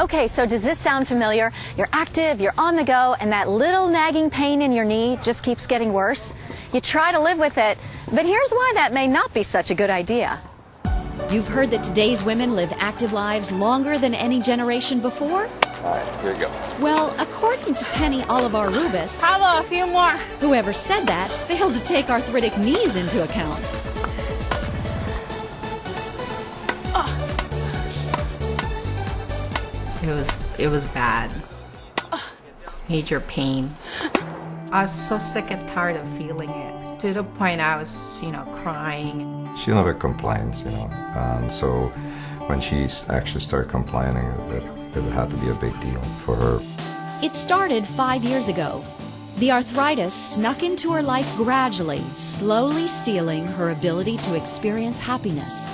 Okay, so does this sound familiar? You're active, you're on the go, and that little nagging pain in your knee just keeps getting worse. You try to live with it, but here's why that may not be such a good idea. You've heard that today's women live active lives longer than any generation before? All right, here you go. Well, according to Penny Olivar-Rubis, Pablo, a few more. whoever said that failed to take arthritic knees into account. It was bad. Major pain. I was so sick and tired of feeling it, to the point I was, crying. She never complains, and so when she actually started complaining, it had to be a big deal for her. It started 5 years ago. The arthritis snuck into her life gradually, slowly stealing her ability to experience happiness.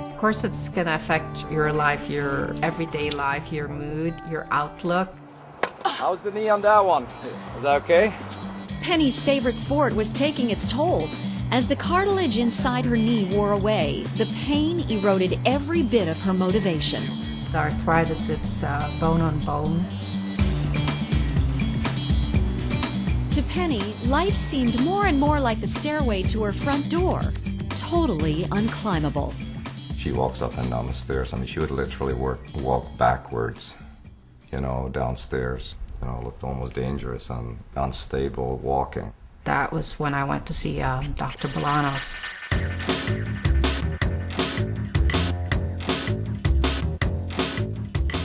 Of course, it's going to affect your life, your everyday life, your mood, your outlook. How's the knee on that one? Is that okay? Penny's favorite sport was taking its toll. As the cartilage inside her knee wore away, the pain eroded every bit of her motivation. The arthritis, it's bone on bone. To Penny, life seemed more and more like the stairway to her front door, totally unclimbable. She walks up and down the stairs. I mean, she would literally walk backwards, downstairs. It looked almost dangerous and unstable walking. That was when I went to see Dr. Bolanos.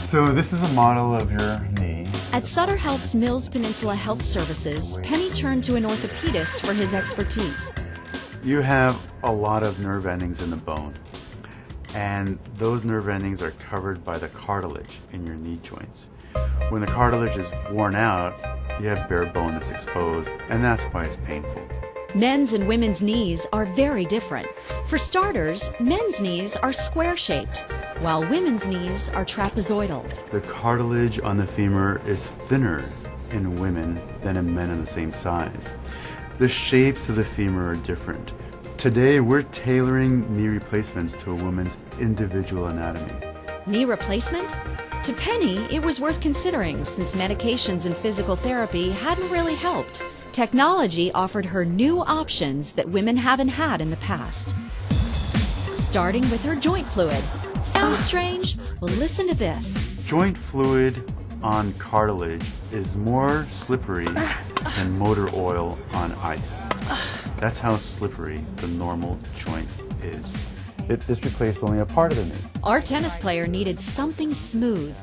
So this is a model of your knee. At Sutter Health's Mills Peninsula Health Services, Penny turned to an orthopedist for his expertise. You have a lot of nerve endings in the bone, and those nerve endings are covered by the cartilage in your knee joints. When the cartilage is worn out, you have bare bone that's exposed, and that's why it's painful. Men's and women's knees are very different. For starters, men's knees are square-shaped, while women's knees are trapezoidal. The cartilage on the femur is thinner in women than in men of the same size. The shapes of the femur are different. Today, we're tailoring knee replacements to a woman's individual anatomy. Knee replacement? To Penny, it was worth considering since medications and physical therapy hadn't really helped. Technology offered her new options that women haven't had in the past. Starting with her joint fluid. Sounds strange? Well, listen to this. Joint fluid on cartilage is more slippery than motor oil on ice. That's how slippery the normal joint is. It just replaced only a part of the knee. Our tennis player needed something smooth,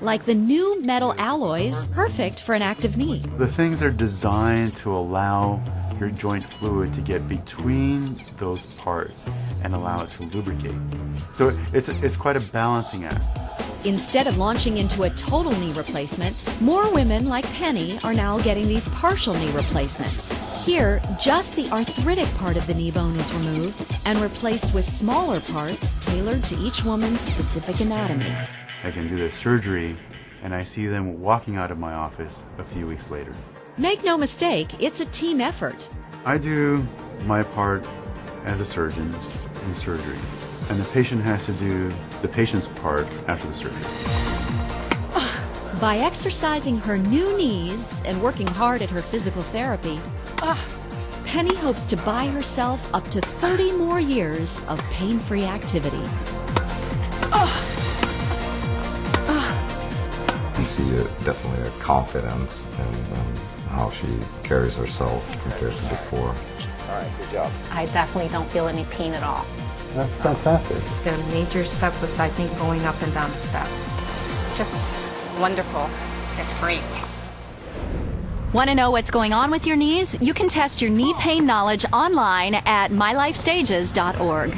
like the new metal alloys, perfect for an active knee. The things are designed to allow your joint fluid to get between those parts and allow it to lubricate. So it's quite a balancing act. Instead of launching into a total knee replacement, more women like Penny are now getting these partial knee replacements. Here, just the arthritic part of the knee bone is removed and replaced with smaller parts tailored to each woman's specific anatomy. I can do their surgery, and I see them walking out of my office a few weeks later. Make no mistake, it's a team effort. I do my part as a surgeon in surgery, and the patient has to do the patient's part after the surgery. By exercising her new knees and working hard at her physical therapy, Penny hopes to buy herself up to 30 more years of pain-free activity. You see definitely a confidence in how she carries herself compared to before. All right, good job. I definitely don't feel any pain at all. That's fantastic. The major step was, I think, going up and down the steps. It's just wonderful. It's great. Want to know what's going on with your knees? You can test your knee pain knowledge online at mylifestages.org.